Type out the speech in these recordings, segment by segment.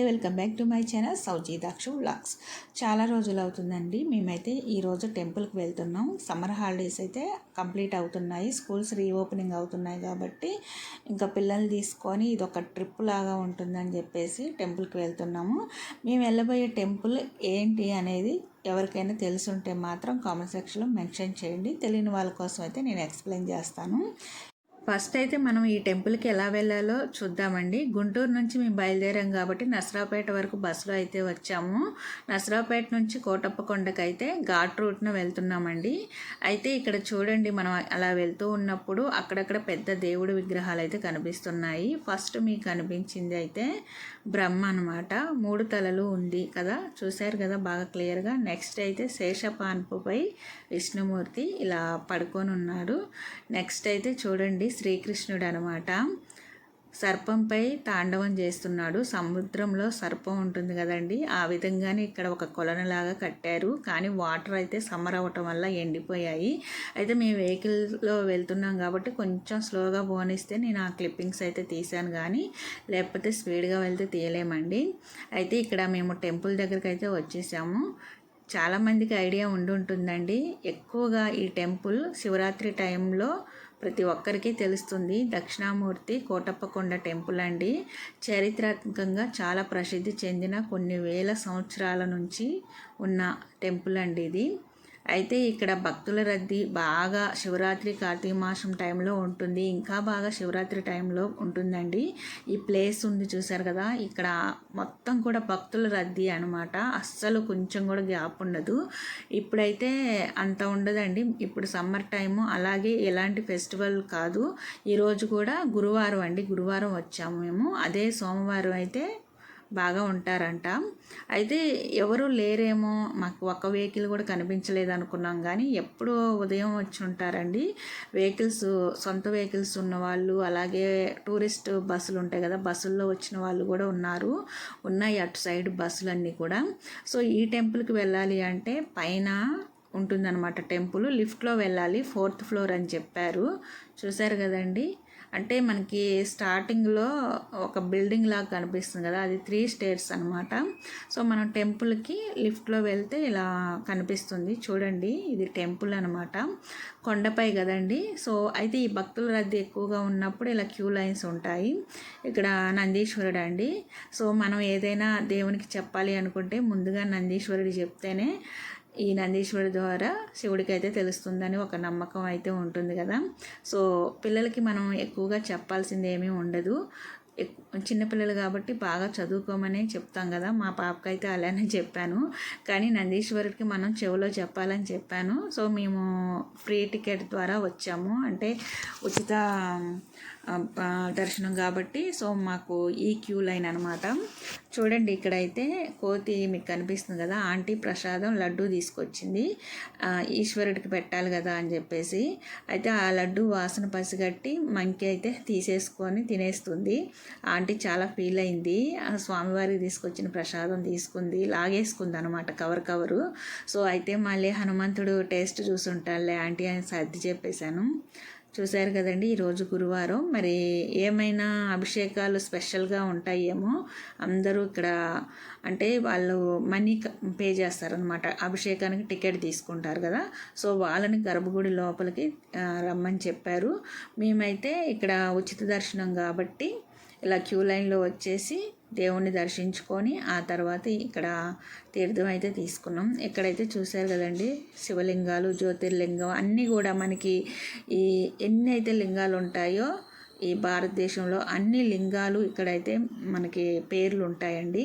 Welcome back to my channel Sowji Dakshu vlogs. చాలా రోజులు అవుతుందండి మేమైతే ఈరోజు టెంపుల్కి వెళ్తున్నాం. సమ్మర్ హాలిడేస్ అయితే కంప్లీట్ అవుతున్నాయి, స్కూల్స్ రీఓపెనింగ్ అవుతున్నాయి కాబట్టి ఇంకా పిల్లల్ని తీసుకొని ఇది ఒక ట్రిప్ లాగా ఉంటుందని చెప్పేసి టెంపుల్కి వెళ్తున్నాము. మేము వెళ్ళబోయే టెంపుల్ ఏంటి అనేది ఎవరికైనా తెలుసుంటే మాత్రం కామెంట్ సెక్షన్లో మెన్షన్ చేయండి. తెలియని వాళ్ళ కోసం అయితే నేను ఎక్స్ప్లెయిన్ చేస్తాను. ఫస్ట్ అయితే మనం ఈ టెంపుల్కి ఎలా వెళ్ళాలో చూద్దామండి. గుంటూరు నుంచి మేము బయలుదేరాం కాబట్టి నసరావుపేట వరకు బస్సులో అయితే వచ్చాము. నసరావుపేట నుంచి కోటప్పకొండకి అయితే ఘాట్ రూట్ను వెళ్తున్నామండి. అయితే ఇక్కడ చూడండి, మనం అలా వెళ్తూ ఉన్నప్పుడు అక్కడక్కడ పెద్ద దేవుడి విగ్రహాలు అయితే కనిపిస్తున్నాయి. ఫస్ట్ మీకు కనిపించింది అయితే బ్రహ్మ అనమాట, 3 తలలు ఉంది కదా, చూశారు కదా బాగా క్లియర్గా. నెక్స్ట్ అయితే శేషపాన్పుపై విష్ణుమూర్తి ఇలా పడుకొని ఉన్నాడు. నెక్స్ట్ అయితే చూడండి శ్రీకృష్ణుడు అనమాట, సర్పంపై తాండవం చేస్తున్నాడు. సముద్రంలో సర్పం ఉంటుంది కదండి, ఆ విధంగానే ఇక్కడ ఒక కొలనులాగా కట్టారు. కానీ వాటర్ అయితే సమ్మర్ అవ్వటం వల్ల ఎండిపోయాయి. అయితే మేము వెహికల్లో వెళ్తున్నాం కాబట్టి కొంచెం స్లోగా పోనిస్తే నేను ఆ క్లిప్పింగ్స్ అయితే తీశాను, కానీ లేకపోతే స్పీడ్గా వెళ్తే తీయలేమండి. అయితే ఇక్కడ మేము టెంపుల్ దగ్గరికి అయితే వచ్చేసాము. చాలామందికి ఐడియా ఉంటుందండి. ఎక్కువగా ఈ టెంపుల్ శివరాత్రి టైంలో ప్రతి ఒక్కరికి తెలుస్తుంది. దక్షిణామూర్తి కోటప్పకొండ టెంపుల్ అండి. చారిత్రాత్మకంగా చాలా ప్రసిద్ధి చెందిన కొన్ని వేల సంవత్సరాల నుంచి ఉన్న టెంపుల్ అండి ఇది. అయితే ఇక్కడ భక్తుల రద్దీ బాగా శివరాత్రి కార్తీక మాసం టైంలో ఉంటుంది, ఇంకా బాగా శివరాత్రి టైంలో ఉంటుందండి. ఈ ప్లేస్ ఉంది చూసారు కదా, ఇక్కడ మొత్తం కూడా భక్తుల రద్దీ అనమాట. అస్సలు కొంచెం కూడా గ్యాప్ ఉండదు. ఇప్పుడైతే అంత ఉండదండి, ఇప్పుడు సమ్మర్ టైము, అలాగే ఎలాంటి ఫెస్టివల్ కాదు. ఈరోజు కూడా గురువారం అండి, గురువారం వచ్చాము మేము. అదే సోమవారం అయితే బాగా ఉంటారంట. అయితే ఎవరు లేరేమో, మాకు ఒక వెహికల్ కూడా కనిపించలేదు అనుకున్నాం, కానీ ఎప్పుడో ఉదయం వచ్చి ఉంటారండి వెహికల్స్. సొంత వెహికల్స్ ఉన్నవాళ్ళు, అలాగే టూరిస్ట్ బస్సులు ఉంటాయి కదా, బస్సుల్లో వచ్చిన వాళ్ళు కూడా ఉన్నాయి అటు సైడ్ బస్సులన్నీ కూడా. సో ఈ టెంపుల్కి వెళ్ళాలి అంటే పైన ఉంటుందన్నమాట టెంపుల్, లిఫ్ట్లో వెళ్ళాలి, 4th ఫ్లోర్ అని చెప్పారు. చూశారు కదండి, అంటే మనకి స్టార్టింగ్లో ఒక బిల్డింగ్ లాగా కనిపిస్తుంది కదా, అది 3 స్టేర్స్ అనమాట. సో మనం టెంపుల్కి లిఫ్ట్లో వెళ్తే ఇలా కనిపిస్తుంది చూడండి, ఇది టెంపుల్ అనమాట, కొండపై కదండి. సో అయితే ఈ భక్తుల రద్దీ ఎక్కువగా ఉన్నప్పుడు ఇలా క్యూ లైన్స్ ఉంటాయి. ఇక్కడ నందీశ్వరుడు అండి. సో మనం ఏదైనా దేవునికి చెప్పాలి అనుకుంటే ముందుగా నందీశ్వరుడు చెప్తేనే ఈ నందీశ్వరుడి ద్వారా శివుడికి అయితే తెలుస్తుందని ఒక నమ్మకం అయితే ఉంటుంది కదా. సో పిల్లలకి మనం ఎక్కువగా చెప్పాల్సింది ఏమీ ఉండదు, చిన్నపిల్లలు కాబట్టి బాగా చదువుకోమని చెప్తాం కదా. మా పాపకైతే అలానే చెప్పాను, కానీ నందీశ్వరుడికి మనం చెవిలో చెప్పాలని చెప్పాను. సో మేము ఫ్రీ టికెట్ ద్వారా వచ్చాము, అంటే ఉచిత దర్శనం కాబట్టి. సో మాకు ఈ క్యూ లైన్ అనమాట. చూడండి, ఇక్కడైతే కోతి మీకు కనిపిస్తుంది కదా, ఆంటీ ప్రసాదం లడ్డు తీసుకొచ్చింది, ఈశ్వరుడికి పెట్టాలి కదా అని చెప్పేసి. అయితే ఆ లడ్డు వాసన పసిగట్టి మంకి అయితే తీసేసుకొని తినేస్తుంది. ఆంటీ చాలా ఫీల్ అయింది, ఆ స్వామివారికి తీసుకొచ్చిన ప్రసాదం తీసుకుంది, లాగేసుకుంది అనమాట కవరు. సో అయితే మళ్ళీ హనుమంతుడు టేస్ట్ చూసుంటాడులే ఆంటీ అని సర్ది చెప్పేశాను. చూశారు కదండి, ఈరోజు గురువారం, మరి ఏమైనా అభిషేకాలు స్పెషల్గా ఉంటాయేమో. అందరూ ఇక్కడ అంటే వాళ్ళు మనీ పే చేస్తారనమాట, అభిషేకానికి టికెట్ తీసుకుంటారు కదా. సో వాళ్ళని గర్భగుడి లోపలికి రమ్మని చెప్పారు. మేమైతే ఇక్కడ ఉచిత దర్శనం కాబట్టి ఇలా క్యూ లైన్లో వచ్చేసి దేవుణ్ణి దర్శించుకొని ఆ తర్వాత ఇక్కడ తీర్థం అయితే తీసుకున్నాం. ఇక్కడైతే చూశారు కదండి, శివలింగాలు, జ్యోతిర్లింగం అన్నీ కూడా మనకి ఈ ఎన్ని అయితే లింగాలు ఉంటాయో ఈ భారతదేశంలో అన్ని లింగాలు ఇక్కడైతే మనకి పేర్లు ఉంటాయండి.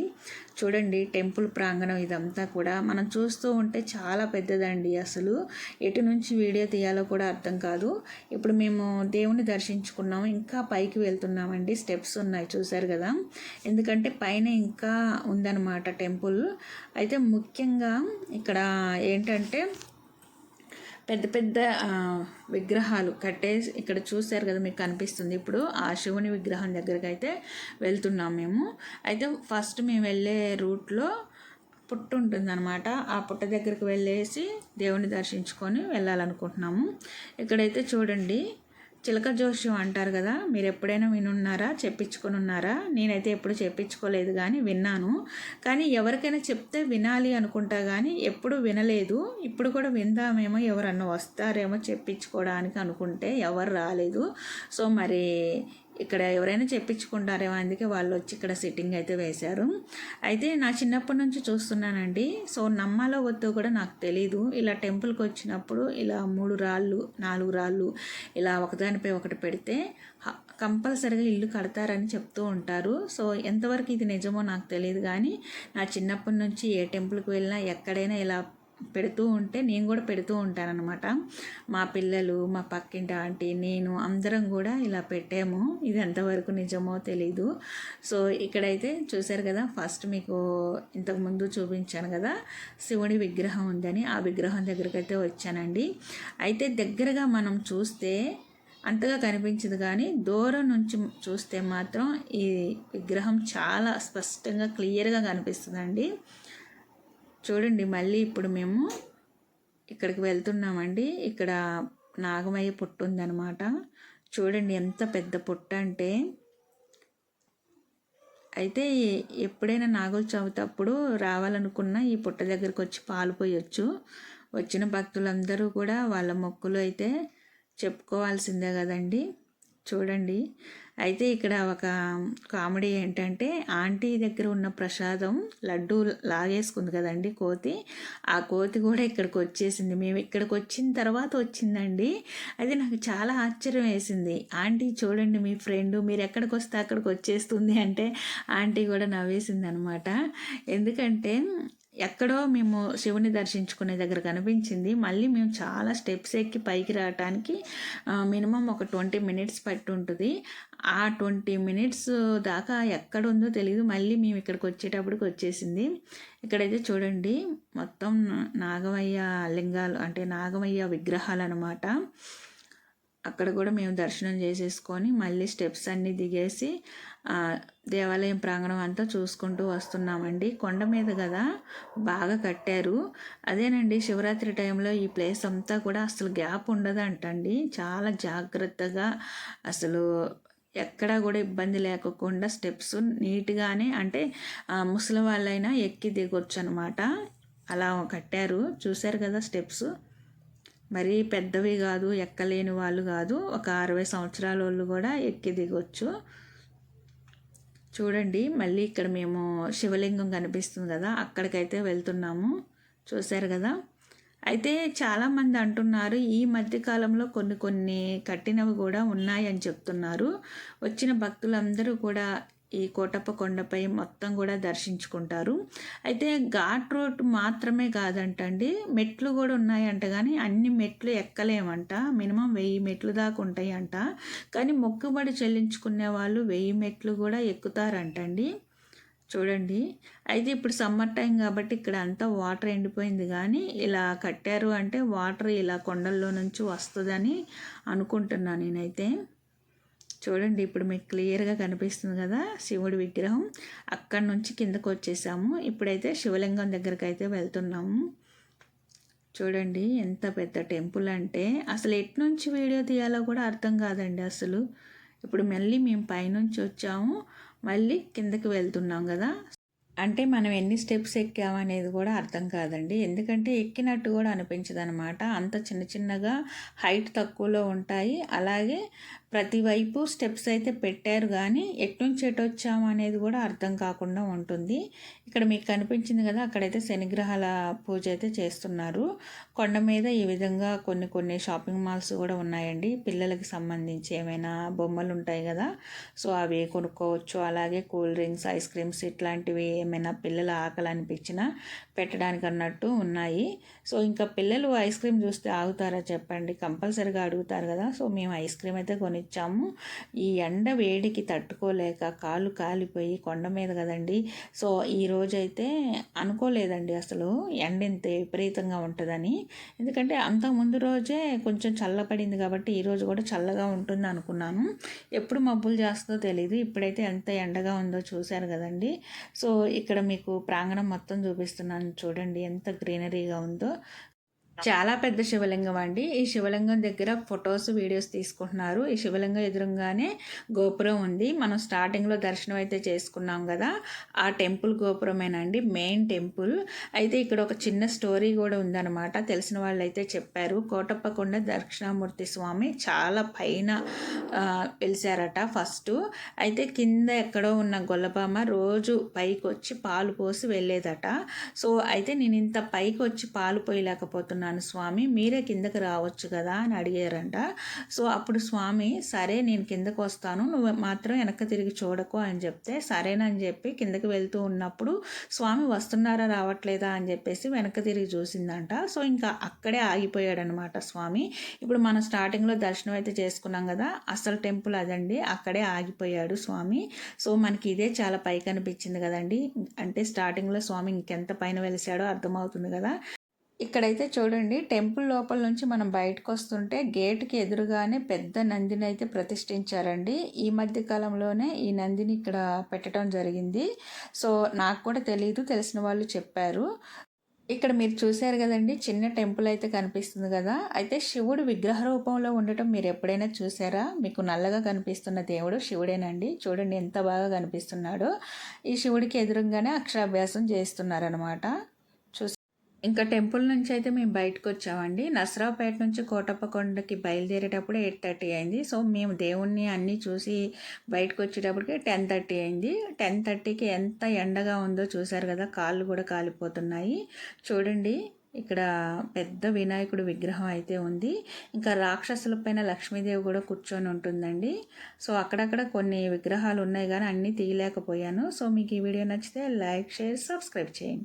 చూడండి టెంపుల్ ప్రాంగణం ఇదంతా కూడా మనం చూస్తూ ఉంటే చాలా పెద్దదండి, అసలు ఎటు నుంచి వీడియో తీయాలో కూడా అర్థం కాదు. ఇప్పుడు మేము దేవుని దర్శించుకున్నాము, ఇంకా పైకి వెళ్తున్నామండి, స్టెప్స్ ఉన్నాయి చూశారు కదా, ఎందుకంటే పైన ఇంకా ఉందన్నమాట టెంపుల్. అయితే ముఖ్యంగా ఇక్కడ ఏంటంటే పెద్ద పెద్ద విగ్రహాలు కట్టేసి ఇక్కడ చూశారు కదా, మీకు కనిపిస్తుంది. ఇప్పుడు ఆ శివుని విగ్రహం దగ్గరికి అయితే వెళ్తున్నాం మేము. అయితే ఫస్ట్ మేము వెళ్ళే రూట్లో పుట్ట ఉంటుందన్నమాట, ఆ పుట్ట దగ్గరికి వెళ్ళేసి దేవుని దర్శించుకొని వెళ్ళాలనుకుంటున్నాము. ఇక్కడైతే చూడండి చిలక జోష్యం అంటారు కదా, మీరు ఎప్పుడైనా వినున్నారా, చెప్పించుకొని ఉన్నారా? నేనైతే ఎప్పుడు చెప్పించుకోలేదు కానీ విన్నాను. కానీ ఎవరికైనా చెప్తే వినాలి అనుకుంటా కానీ ఎప్పుడు వినలేదు. ఇప్పుడు కూడా విందామేమో, ఎవరన్నా వస్తారేమో చెప్పించుకోవడానికి అనుకుంటే ఎవరు రాలేదు. సో మరి ఇక్కడ ఎవరైనా చెప్పించుకుంటారేమో, అందుకే వాళ్ళు వచ్చి ఇక్కడ సిట్టింగ్ అయితే వేశారు. అయితే నా చిన్నప్పటి నుంచి చూస్తున్నానండి. సో నమ్మాలో వద్దో కూడా నాకు తెలీదు. ఇలా టెంపుల్కి వచ్చినప్పుడు ఇలా 3 రాళ్ళు 4 రాళ్ళు ఇలా ఒకదానిపై ఒకటి పెడితే కంపల్సరిగా ఇల్లు కడతారని చెప్తూ ఉంటారు. సో ఎంతవరకు ఇది నిజమో నాకు తెలియదు కానీ నా చిన్నప్పటి నుంచి ఏ టెంపుల్కి వెళ్ళినా ఎక్కడైనా ఇలా పెడుతూ ఉంటే నేను కూడా పెడుతూ ఉంటానన్నమాట. మా పిల్లలు, మా పక్కింటి ఆంటీ, నేను అందరం కూడా ఇలా పెట్టాము. ఇది ఎంతవరకు నిజమో తెలీదు. సో ఇక్కడైతే చూశారు కదా, ఫస్ట్ మీకు ఇంతకుముందు చూపించాను కదా శివుడి విగ్రహం ఉందని, ఆ విగ్రహం దగ్గరికి అయితే వచ్చానండి. అయితే దగ్గరగా మనం చూస్తే అంతగా కనిపించదు కానీ దూరం నుంచి చూస్తే మాత్రం ఈ విగ్రహం చాలా స్పష్టంగా క్లియర్గా కనిపిస్తుందండి. చూడండి, మళ్ళీ ఇప్పుడు మేము ఇక్కడికి వెళ్తున్నామండి. ఇక్కడ నాగమయ్య పుట్ట ఉందన్నమాట. చూడండి ఎంత పెద్ద పుట్ట అంటే. అయితే ఎప్పుడైనా నాగుల చవితి అప్పుడు రావాలనుకున్న ఈ పుట్ట దగ్గరికి వచ్చి పాలు పోయొచ్చు. వచ్చిన భక్తులందరూ కూడా వాళ్ళ మొక్కులు అయితే చెప్పుకోవాల్సిందే కదండి. చూడండి, అయితే ఇక్కడ ఒక కామెడీ ఏంటంటే, ఆంటీ దగ్గర ఉన్న ప్రసాదం లడ్డు లాగేసుకుంది కదండి కోతి. ఆ కోతి కూడా ఇక్కడికి వచ్చేసింది. మేము ఇక్కడికి వచ్చిన తర్వాత వచ్చిందండి. అది నాకు చాలా ఆశ్చర్యం వేసింది. ఆంటీ చూడండి, మీ ఫ్రెండ్ మీరు ఎక్కడికి వస్తే అక్కడికి వచ్చేస్తుంది అంటే ఆంటీ కూడా నవ్వేసింది అనమాట. ఎందుకంటే ఎక్కడో మేము శివుని దర్శించుకునే దగ్గర కనిపించింది. మళ్ళీ మేము చాలా స్టెప్స్ ఎక్కి పైకి రావడానికి మినిమం ఒక 20 మినిట్స్ పట్టి ఉంటుంది. ఆ 20 మినిట్స్ దాకా ఎక్కడ ఉందో తెలియదు. మళ్ళీ మేము ఇక్కడికి వచ్చేటప్పటికి వచ్చేసింది. ఇక్కడైతే చూడండి, మొత్తం నాగమయ్య లింగాలు అంటే నాగమయ్య విగ్రహాలు అనమాట. అక్కడ కూడా మేము దర్శనం చేసేసుకొని మళ్ళీ స్టెప్స్ అన్నీ దిగేసి దేవాలయం ప్రాంగణం అంతా చూసుకుంటూ వస్తున్నామండి. కొండ మీద కదా బాగా కట్టారు. అదేనండి, శివరాత్రి టైంలో ఈ ప్లేస్ అంతా కూడా అసలు గ్యాప్ ఉండదంటండి. చాలా జాగ్రత్తగా, అసలు ఎక్కడా కూడా ఇబ్బంది లేకుండా స్టెప్స్ నీట్గానే, అంటే ముసలి వాళ్ళైనా ఎక్కి దిగొచ్చు అనమాట. అలా కట్టారు. చూశారు కదా స్టెప్స్, మరీ పెద్దవి కాదు, ఎక్కలేని వాళ్ళు కాదు, ఒక 60 సంవత్సరాల వాళ్ళు కూడా ఎక్కి దిగొచ్చు. చూడండి, మళ్ళీ ఇక్కడ మేము శివలింగం కనిపిస్తుంది కదా, అక్కడికైతే వెళ్తున్నాము. చూశారు కదా. అయితే చాలామంది అంటున్నారు ఈ మధ్యకాలంలో కొన్ని కట్టినవి కూడా ఉన్నాయని చెప్తున్నారు. వచ్చిన భక్తులందరూ కూడా ఈ కోటప్ప కొండపై మొత్తం కూడా దర్శించుకుంటారు. అయితే ఘాట్ రోడ్ మాత్రమే కాదంటండి, మెట్లు కూడా ఉన్నాయంట. కానీ అన్ని మెట్లు ఎక్కలేమంట. మినిమం 1000 మెట్లు దాకా ఉంటాయి అంట. కానీ మొక్కుబడి చెల్లించుకునే వాళ్ళు 1000 మెట్లు కూడా ఎక్కుతారంటండి. చూడండి, అయితే ఇప్పుడు సమ్మర్ టైం కాబట్టి ఇక్కడ అంతా వాటర్ ఎండిపోయింది. కానీ ఇలా కట్టారు అంటే వాటర్ ఇలా కొండల్లో నుంచి వస్తుందని అనుకుంటున్నాను నేనైతే. చూడండి, ఇప్పుడు మీకు క్లియర్గా కనిపిస్తుంది కదా శివుడి విగ్రహం. అక్కడి నుంచి కిందకు వచ్చేసాము. ఇప్పుడైతే శివలింగం దగ్గరికి అయితే వెళ్తున్నాము. చూడండి, ఎంత పెద్ద టెంపుల్ అంటే అసలు ఎట్నుంచి వీడియో తీయాలో కూడా అర్థం కాదండి అసలు. ఇప్పుడు మళ్ళీ మేము పైనుంచి వచ్చాము, మళ్ళీ కిందకి వెళ్తున్నాం కదా. అంటే మనం ఎన్ని స్టెప్స్ ఎక్కామనేది కూడా అర్థం కాదండి. ఎందుకంటే ఎక్కినట్టు కూడా అనిపించదు అనమాట. అంత చిన్న చిన్నగా హైట్ తక్కువలో ఉంటాయి. అలాగే ప్రతి వైపు స్టెప్స్ అయితే పెట్టారు కానీ ఎట్నుంచి ఎటు వచ్చాము అనేది కూడా అర్థం కాకుండా ఉంటుంది. ఇక్కడ మీకు కనిపించింది కదా, అక్కడైతే శనిగ్రహాల పూజ అయితే చేస్తున్నారు. కొండ మీద ఈ విధంగా కొన్ని షాపింగ్ మాల్స్ కూడా ఉన్నాయండి. పిల్లలకి సంబంధించి ఏమైనా బొమ్మలు ఉంటాయి కదా, సో అవి కొనుక్కోవచ్చు. అలాగే కూల్ డ్రింక్స్, ఐస్ క్రీమ్స్ ఇట్లాంటివి ఏమైనా పిల్లల ఆకలి అనిపించినా పెట్టడానికి అన్నట్టు ఉన్నాయి. సో ఇంకా పిల్లలు ఐస్ క్రీమ్ చూస్తే ఆగుతారా చెప్పండి, కంపల్సరీగా అడుగుతారు కదా. సో మేము ఐస్ క్రీమ్ అయితే కొనిచ్చాము. ఈ ఎండ వేడికి తట్టుకోలేక కాళ్ళు కాలిపోయి, కొండ మీద కదండి. సో ఈరోజు అయితే అనుకోలేదండి అసలు ఎండ ఇంత విపరీతంగా ఉంటుందని. ఎందుకంటే అంతకుముందు రోజే కొంచెం చల్లపడింది కాబట్టి ఈరోజు కూడా చల్లగా ఉంటుంది అనుకున్నాను. ఎప్పుడు మబ్బులు చేస్తుందో తెలియదు. ఇప్పుడైతే ఎంత ఎండగా ఉందో చూశారు కదండి. సో ఇక్కడ మీకు ప్రాంగణం మొత్తం చూపిస్తున్నాను. చూడండి ఎంత గ్రీనరీగా ఉందో. చాలా పెద్ద శివలింగం అండి. ఈ శివలింగం దగ్గర ఫొటోస్, వీడియోస్ తీసుకుంటున్నారు. ఈ శివలింగం ఎదురుగానే గోపురం ఉంది. మనం స్టార్టింగ్‌లో దర్శనం అయితే చేసుకున్నాం గదా! ఆ టెంపుల్ గోపురమేనండి, మెయిన్ టెంపుల్. అయితే ఇక్కడ ఒక చిన్న స్టోరీ గూడా ఉందనమాట. తెలిసిన వాళ్ళైతే చెప్పారు. కోటప్పకొండ దక్షిణామూర్తి స్వామి చాలా పైన వెలిసారట ఫస్టు. అయితే కింద ఎక్కడో ఉన్న గొల్లబామ రోజు పైకొచ్చి పాలు పోసి వెళ్ళేదట. సో, అయితే నేను ఇంత పైకొచ్చి పాలు పోయలేకపోతున్నాను స్వామి, మీరే కిందకి రావచ్చు కదా అని అడిగారంట. సో, అప్పుడు స్వామి సరే నేను కిందకు వస్తాను, నువ్వు మాత్రం వెనక్కి తిరిగి చూడకు అని చెప్తే సరేనని చెప్పి కిందకి వెళ్తూ ఉన్నప్పుడు స్వామి వస్తున్నారా రావట్లేదా అని చెప్పేసి వెనక్కి తిరిగి చూసిందంట. సో, ఇంకా అక్కడే ఆగిపోయాడనమాట స్వామి. ఇప్పుడు మనం స్టార్టింగ్లో దర్శనం అయితే చేసుకున్నాం కదా, అసలు టెంపుల్ అదండి, అక్కడే ఆగిపోయాడు స్వామి. సో, మనకి ఇదే చాలా పైకి అనిపించింది కదండి. అంటే స్టార్టింగ్లో స్వామి ఇంకెంత పైన వెలిసాడో అర్థమవుతుంది కదా. ఇక్కడైతే చూడండి, టెంపుల్ లోపల నుంచి మనం బయటకు వస్తుంటే గేటుకి ఎదురుగానే పెద్ద నందిని అయితే ప్రతిష్ఠించారండి. ఈ మధ్య కాలంలోనే ఈ నందిని ఇక్కడ పెట్టడం జరిగింది. సో, నాకు కూడా తెలియదు, తెలిసిన వాళ్ళు చెప్పారు. ఇక్కడ మీరు చూశారు కదండి, చిన్న టెంపుల్ అయితే కనిపిస్తుంది కదా. అయితే శివుడు విగ్రహ రూపంలో ఉండటం మీరు ఎప్పుడైనా చూసారా? మీకు నల్లగా కనిపిస్తున్న దేవుడు శివుడేనండి. చూడండి ఎంత బాగా కనిపిస్తున్నాడో. ఈ శివుడికి ఎదురుగానే అక్షరాభ్యాసం చేస్తున్నారనమాట. ఇంకా టెంపుల్ నుంచి అయితే మేము బయటకు వచ్చామండి. నసరావుపేట నుంచి కోటప్పకొండకి బయలుదేరేటప్పుడు 8:30 అయింది. సో, మేము దేవుణ్ణి అన్నీ చూసి బయటకు వచ్చేటప్పటికి 10:30 అయింది. 10:30కి ఎంత ఎండగా ఉందో చూసారు కదా, కాళ్ళు కూడా కాలిపోతున్నాయి. చూడండి, ఇక్కడ పెద్ద వినాయకుడు విగ్రహం అయితే ఉంది. ఇంకా రాక్షసుల పైన లక్ష్మీదేవి కూడా కూర్చొని ఉంటుందండి. సో, అక్కడక్కడ కొన్ని విగ్రహాలు ఉన్నాయి కానీ అన్నీ తీయలేకపోయాను. సో, మీకు ఈ వీడియో నచ్చితే లైక్, షేర్, సబ్స్క్రైబ్ చేయండి.